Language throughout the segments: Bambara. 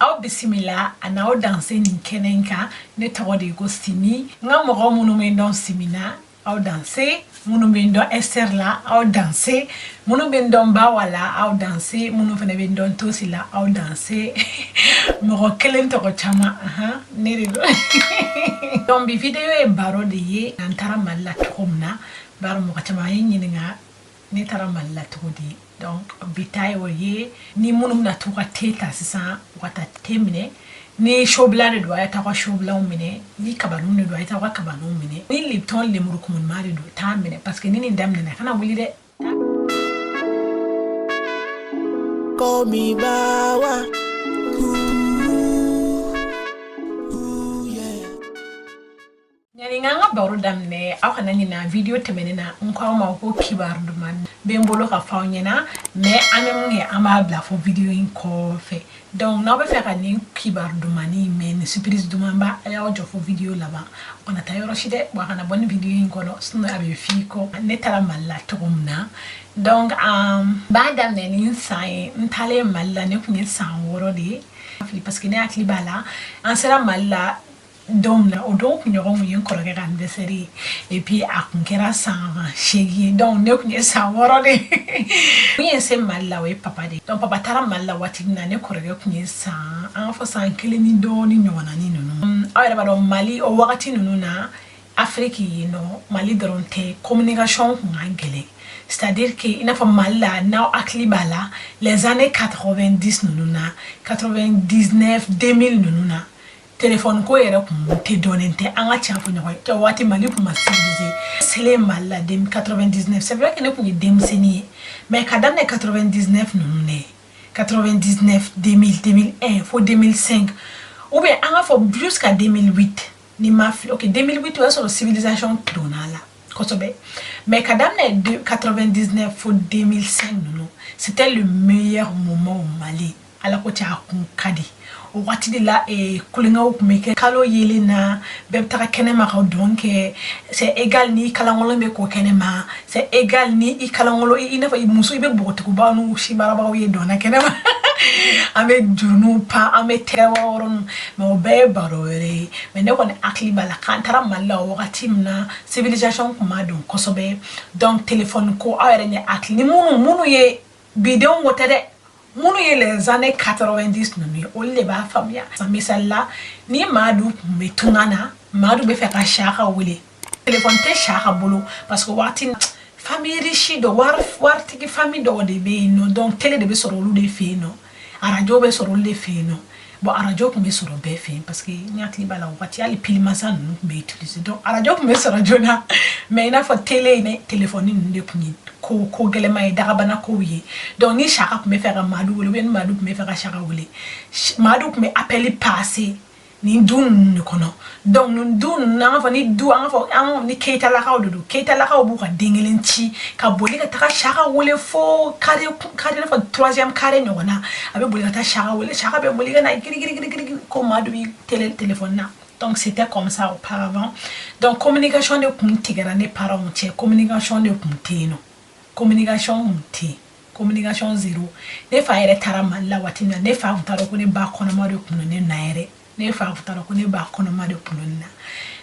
Aw bisimila anaw danse nin kenenka ne tɔgɔ de ko Simi nga mɔgɔ minnu bɛ dɔn Simina aw danse minnu bɛ dɔn Esther la aw danse minnu bɛ dɔn Bawa la aw danse minnu fana bɛ dɔn Tosi la aw danse mɔgɔ kelen tɔgɔ caman ne de don donc bi video ye baro de ye an taara Mali la cogo min na baro mɔgɔ caman ye ɲininka ne taara Mali la cogo di donc bitaye o ye ni munum na tuka teta sisan wata temine ni shobla de do ayata kwa shobla umine ni kabanu de do ayata kwa kabanu umine ni lipton le murukumun mari do ta mine parce que ni ndamne na kana wuli de call me Bawa. Nga baro damne aw kana nyina video temene na nkwa ma ko kibar duman bembolo ka faw nyina mais amem nge ama bla fo video in ko fe donc na be fe ka ni kibar dumani mais ni surprise duman ba ya ojo fo video laba ona tayoro shide wa kana bon video in ko no sunu abe fi ko ne tara malla togumna donc ba damne ni sai ntale malla ne kunye san woro de parce que ne akli bala an sera malla donc là au donc nous avons eu un collègue de série et puis à conquérir sans chérie donc nous avons sans voir les oui c'est mal là oui papa dit donc papa tara mal là wati na ne collègue kunye sans en faisant que les nido ni nyona ni non alors bah donc Mali au wakati nous na Afrique no Mali dronte communication anglaise c'est-à-dire que il n'a pas mal là now akli bala les années 90 nous na 99 2000 nous na téléphone ko yere ko te donente anga tiafo nyoy to wati Mali ko masiliser c'est mal la dem 99 c'est vrai que ne ko dem seni mais kadam ne 99 non ne 99 2000 2001 faut 2005 ou bien anga faut jusqu'à 2008 ni ma OK 2008 ouais sur la civilisation donala kosobe mais kadam ne 99 faut 2005 non c'était le meilleur moment au Mali alors que tu as kadi wati de la kulinga ukumeke kalo yelina bebtaka kenema ka donc c'est égal ni kalangolo be ko kenema c'est égal ni I kalangolo ina fa muso ibe bogote ko banu shibara ba ye dona kenema ame junu pa ame teworon mo be barore mais ne ko ne akli bala kantara malla wakati mna civilisation kuma don kosobe donc téléphone ko awere ne akli ni munu ye bidon wotere munu ye les années 90 nunu olle ba famia misalla ni madu metungana madu be feka shaka wele téléphone te shaka bolo parce que wati famille riche do warti ki famille do de be no donc télé de be soro lu de fe no radio be soro le fe no bon radio ko be soro be fe parce que nyati bala wati ali pilmasa no be utiliser donc radio ko be soro jona mais na fo télé ne téléphone ni de kunyi ko gelema e daga bana ko yi donc ni shaka ko me faire madu wole ben madu ko me faire shaka wole madu ko me appeli passé ni dun ko no donc nun dun na fa ni du an fa an ni keita la ka do keita la ka bu ka dengelenci ka boli ka ta shaka wole fo carré na fa troisième carré nyona abe boli ka ta shaka wole shaka be boli ka na giri ko madu téléphone na. Donc c'était comme ça auparavant donc communication de kuntigara ne parents communication de kuntino communication muti communication zéro ne fa yere tarama la watina ne fa utaro ko ne ba kono ma de kuno ne naire ne fa utaro ko ne ba kono ma de kuno na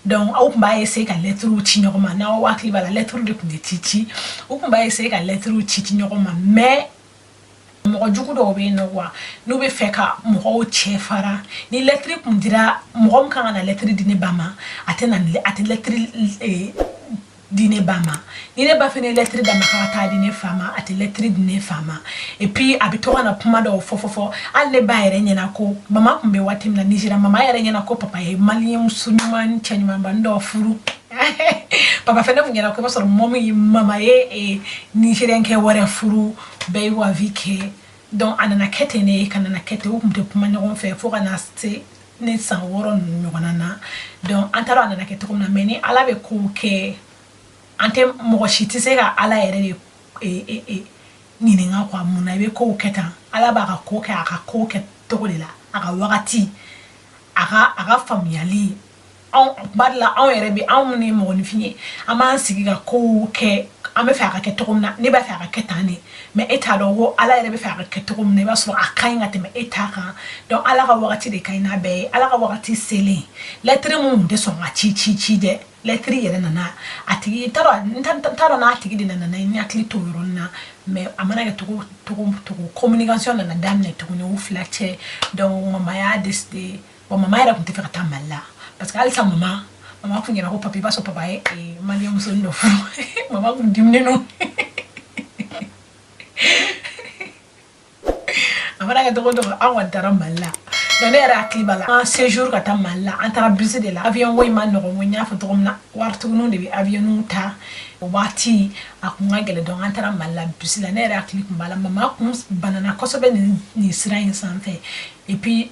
donc au mba ese ka lettre uti nyoma na o akli bala lettre de kuno titi au mba ese ka lettre uti nyoma mais mo jugu do be no wa no be feka mo chefara ni lettre kum dira mo kan na lettre dine bama atena ate lettre dine bama ni ne ba fene lettre da makata dine fama ate lettre dine fama et puis abitora na puma do fofofo alle ba yere nyina ko mama kumbe watim na Nigeria mama yere nyina ko papa ye malien sunman chanyuma bando furu papa fene nyina ko so momi mama ye Nigerian ke wore furu be wa vike donc anana kete ne kanana kete wo kumte puma ne gonfe fo kana se ne san woro nyona na donc antaro anana kete ko na meni ala be ko ke ante mo shiti se ga ala yere ni nga kwa muna be ko keta ala ba ka ko ka aka ko ke to la aka wakati aka familiali on badla on yere bi on ni mo ni fini ama sigi ga ko ke ame fa ka ketogumna ne ba fa ka ketane mais eta do wo ala yɛrɛ be fa ka ketogumna ba so akain ate me eta kan donc ala ka wakati de kaina be ala ka wakati sele lettre mu de so ma chi de lettre yɛrɛ nana atigi taro na atigi de nana ni akli to yoronna mais amana ke to communication nana damne to no flache donc mama ya décidé bon mama yɛrɛ kun te fa ka tamalla parce que alisa mama kun yɛrɛ ko papi ba so papa e mali muso ndo fu mama kun dimne no amana ke to awan tara malla donc ne yɛrɛ akili bala un séjour ka ta malla an tara bus de la avion way man no mo nya fa to na wartu no de avion nu ta wati akunga gele donc an tara malla bus la ne yɛrɛ akili kun bala mama kun banana kosobe ni sira in sanfɛ et puis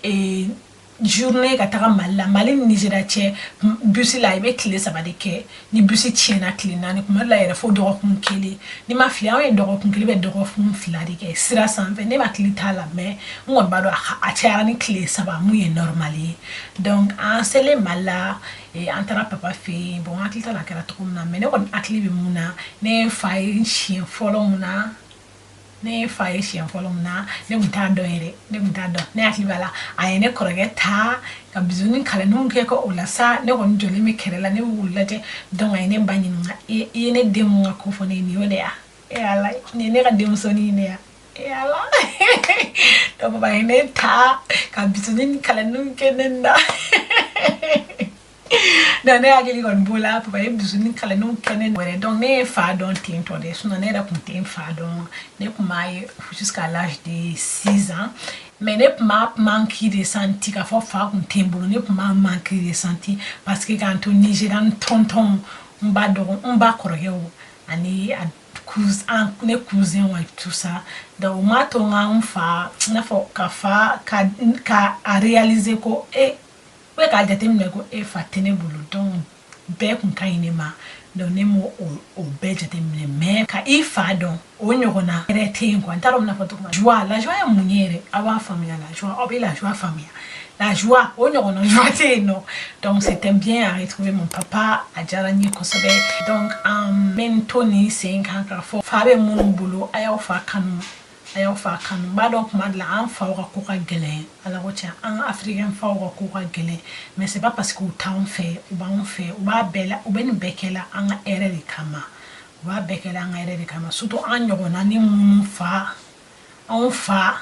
journée ka taga malla mali Nigeria che bus la ibe kile sabade ke ni bus tiena kile nani kuma la yɛrɛ fo dɔgɔ kun kele ni ma fili an ye dɔgɔ kun kele be dɔgɔ kun fila de ke sira sanfɛ ne ma kile ta la mais ngon ba do a cayara ni kile saba mu ye normal ye donc an sele malla an tara papa fe bon akili ta la kɛra togo min na mais ne kɔni akili be mun na ne fa ye siɲɛ fɔlɔ mun na ne fa ye siɲɛ fɔlɔ mun na ne kun t'a dɔn yɛrɛ ne kun t'a dɔn ne hakili b'a la a ye ne kɔrɔkɛ ta ka bisuni kalaniw kɛ ko o la sa ne kɔni jɔlen bɛ kɛrɛ la ne bɛ wuli lajɛ donc a ye ne ba ɲininka i ye ne den mun ka ko fɔ ne ye nin y'o de ya ala nin ye ne ka denmusonin ne ya ala donc papa ye ne ta ka bisuni kalaniw kɛ ne na donc ne hakili kɔni b'o la papa ye bisuni kalaniw kɛ ne wɛrɛ donc ne ye fa dɔn ten tɔ de sinon ne yɛrɛ kun tɛ n fa dɔn ne kun b'a ye jusqu'à l'âge de 6 ans mais ne kun b'a manque de senti k'a fɔ fa kun tɛ n bolo ne kun b'a manque de senti parce que k'an to Nigeria n tonton n ba kɔrɔkɛw ani a ne cousin wa tout ça donc ma to n fa n'a fɔ ka a réaliser ko we ka jate minɛ ko fa tɛ ne bolo donc bɛɛ kun ka ɲi ne ma donc ne mo o bɛɛ jate minɛ mais ka i fa dɔn o ɲɔgɔnna yɛrɛ tɛ yen quoi n t'a dɔn bɛna fɔ cogo min joie la joie ye mun ye yɛrɛ aw b'a faamuya la joie aw bɛ la joie faamuya la joie o ɲɔgɔnna joie tɛ yen nɔ donc c'était bien à retrouver mon papa a diyara n ye kosɛbɛ donc n bɛ n to nin sen kan k'a fɔ fa bɛ minnu bolo a y'aw fa kanu b'a dɔn kuma de la an faw ka ko ka gɛlɛn ala ko tiɲɛ an africain faw ka ko ka gɛlɛn mais c'est pas parce que u t'anw fɛ u b'anw fɛ u b'a bɛɛ la u bɛ nin bɛɛ kɛ la an ka hɛrɛ de kama u b'a bɛɛ kɛ la an ka hɛrɛ de kama surtout an ɲɔgɔnna ni minnu anw fa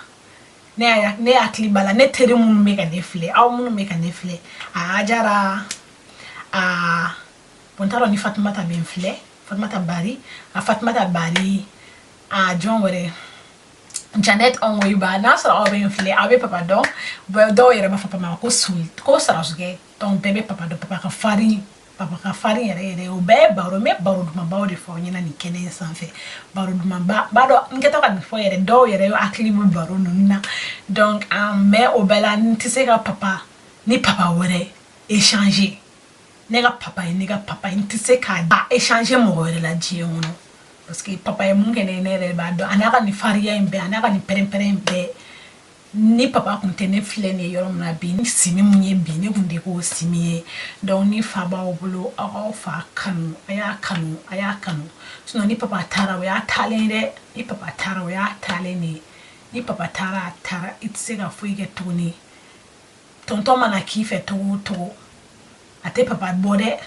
ne hakili b'a la ne teri minnu bɛ ka ne filɛ aw minnu bɛ ka ne filɛ a jara bon n t'a dɔn ni Fatumata bɛ n filɛ Fatumata Bari a jɔn wɛrɛ Janet Ongoiba n'a sɔrɔ aw bɛ n filɛ aw bɛ papa dɔn dɔw yɛrɛ b'a fɔ papa ma ko sarasukɛ donc bɛɛ bɛ papa dɔn papa ka farin yɛrɛ o bɛɛ ye baro n bɛ baro dumanbaw de fɔ aw ɲɛna nin kɛnɛ in sanfɛ baro dumanba b'a dɔn n kɛtɔ ka nin fɔ yɛrɛ dɔw yɛrɛ hakili bɛ baro ninnu na donc mais o bɛɛ la n tɛ se ka papa ni papa wɛrɛ échanger ne ka papa ye n tɛ se ka échanger mɔgɔ wɛrɛ la diɲɛ kɔnɔ parce que papa ye mun kɛ ne yɛrɛ b'a dɔn a n'a ka nin farinya in bɛɛ a n'a ka nin pɛrɛn-pɛrɛn in bɛɛ ni papa kun tɛ ne filɛ nin ye yɔrɔ min na bi ni simi mun ye bi ne kun tɛ k'o simi ye donc ni fa b'aw bolo aw k'aw fa kanu a y'a kanu sinon ni papa taara o y'a taalen dɛ ni papa taara o y'a taalen de ni papa taara a taara i tɛ se ka foyi kɛ tuguni tonton mana k'i fɛ togo o togo a tɛ papa bɔ dɛ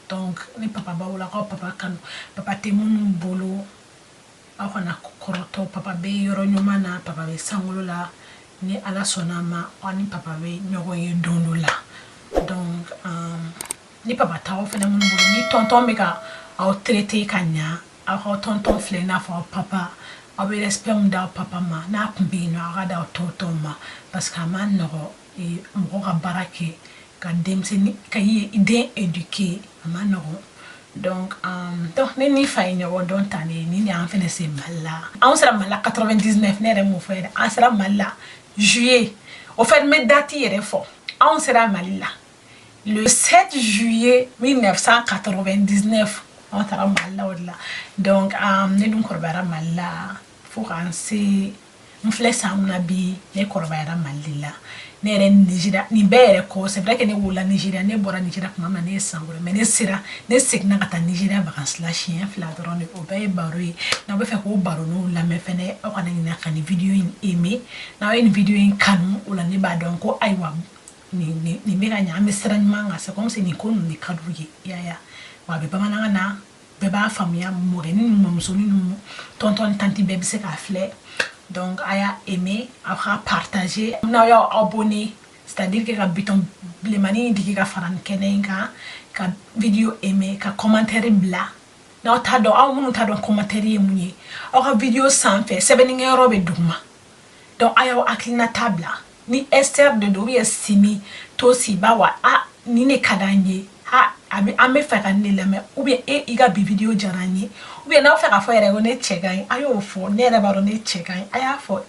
donc ni papa b'aw la k'aw papa kanu papa tɛ minnu bolo aw kana kɔrɔtɔ papa bɛ yɔrɔ ɲuman na papa bɛ sankolo la ni ala sɔnna a ma aw ni papa bɛ ɲɔgɔn ye don dɔ la donc ni papa t'aw fɛnɛ minnu bolo ni tonton bɛ ka aw traiter ka ɲa aw ka tonton filɛ i n'a fɔ aw papa aw bɛ respect min d'aw papa ma n'a kun bɛ yen nɔ aw ka d'aw tonton ma parce que a ma nɔgɔn mɔgɔ ka baara kɛ ka denmisɛnnin ka i den éduquer a ma nɔgɔn donc ne ni fa ye ɲɔgɔn dɔn tan de ni an fɛnɛ se Mali la anw sera Mali la 99 ne yɛrɛ m'o fɔ yɛrɛ an sera Mali la juillet au fait n bɛ date yɛrɛ fɔ anw sera Mali la le 7 juillet 1999 anw taara Mali la o de la donc ne dun kɔrɔbayara Mali la fo k'an se mflesa amna bi ne korbayara malila ne re Nigeria ni bere ko c'est vrai que ne wula Nigeria ne bora Nigeria kuma ma ne sangure mais ne sira ne signa kata Nigeria vacances la chien fla drone o be barui na be fe ko baro no la me fene o kana ni kan video in aimé na une video in kanu o la ne ba don ko aiwa ni mega nya me sira manga c'est comme si ni ko ni kadouye ya wa be bamana na be ba famia moreni momsoni tonton tanti bebe se ka fle. Donc, aya aimé, après partager, na ya abonné, c'est-à-dire que ka biton blemani diki ka faran kenen ka video aimé, ka commentaire bla. Na ta do aw munu ta do commentaire munye. Aw ka video sanfé, sebeninge robe dugma. Donc aya aklina tabla. Ni Esther de do ya simi to si bawa ni ne kadanye. Ame fera ni lame ou bien iga bi video jarani ou bien na fera fo ere ne chegai ayo fo ne re baro ne chegai aya fo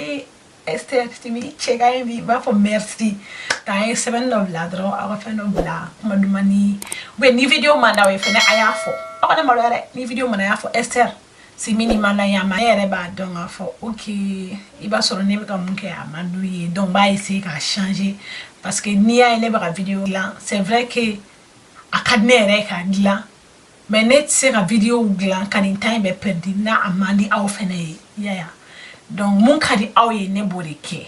Esther timi chegai bi ba fo merci ta 7 of ladro aga fe no bla madumani ou bien ni video manda we fene aya fo aga na malore ni video manda aya fo Esther si mini manda ya ma ere ba donc fo okay iba soro ne ka munke amanduye donc ba essayer ka changer parce que ni a ele ba video là c'est vrai que akadnere ka gla mais net sera vidéo gla kan in time be perdi na amandi aw fene ya donc mon kadi aw ye ne boreke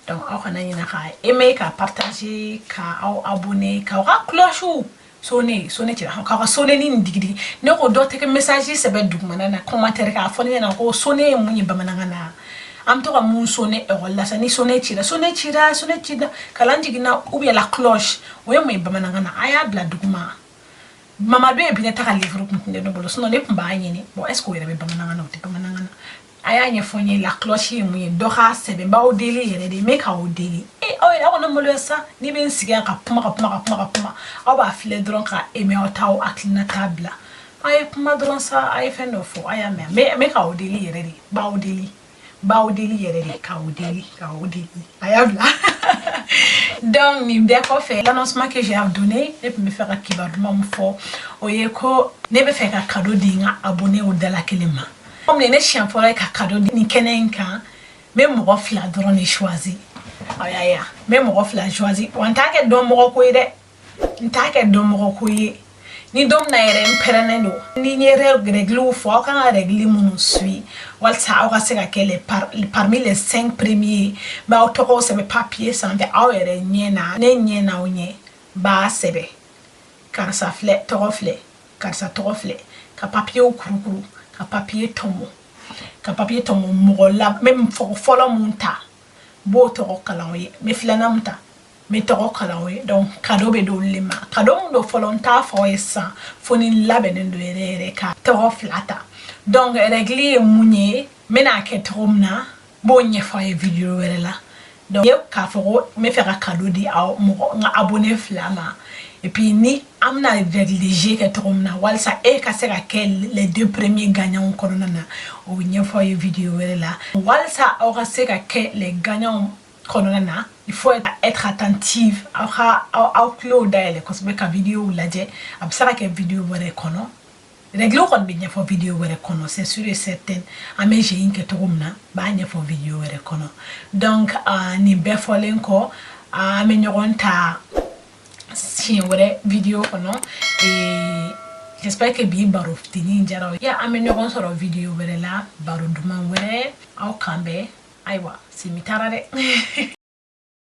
donc aw kana yina ka aimer ka partager ka aw abonner ka cloche sonné tira ka sonné ni digidi ne ko do teke message se be dugmana na commentaire ka fone na ko sonné munyi bamananga na am to ka mun sonné e wala sa ni sonné tira kala digina ou bien la cloche o ye mo bamananga na aya bla dugma mama do e bi ne ta ka livre ko ne do bolo sono ne pumba anyini bon est ce que o ye be bamananga na o te bamananga na aya nye fonye la cloche mu ye do ha se be ba o deli yere de make o deli o ye na mo lo sa ni be nsiga ka puma o ba file dron ka eme o taw aklina tabla ay puma dron sa ay fendo fo aya me ka o deli yere de ba o deli yere de ka o deli aya bla. Donc ni be ko fait l'annoncement que j'ai donné et puis me faire akibarduma mo fo o ye ko ne be faire cadeau dinga abonné au dala kelema comme les chiens pour ka cadeau ni kenenka même mo fla dron ni choisi aya même mo fla choisi on ta ke do mo ko ide ntake do mo ko ye ni dom na yere mperenendo ni régler fo kan régler mon suit walsa aura se ka parmi les 5 premiers ba otoko se be papier sans de awere nyena onye ba sebe karsa fle torofle ka papier okurukuru ka papier tomo mola même folo munta bo toro kalawe me flana munta me toro kalawe donc cadeau be do lema cadeau do folonta fo esa foni labenen do ere ka toro flata donc régler munye mena ke tromna bonye fo video wala donc ka fo me faire cadeau di aw mo nga abonné flama et puis ni amna régler ke tromna walsa ka sera quel les 2 premiers gagnants konona o nye fo video wala walsa aura sera que les gagnants konona il faut être attentive à upload elle parce que vidéo laje absara ke vidéo wala kono régler ko be nyafo vidéo wala kono c'est sûr et certain ame j'ai une que tromna ba nyafo vidéo wala kono donc ni be folen ko ame nyoronta si wala vidéo kono et j'espère que bi baro tini jara ya ame nyoron soro vidéo wala la baro duma wala au kambe aiwa si mitara de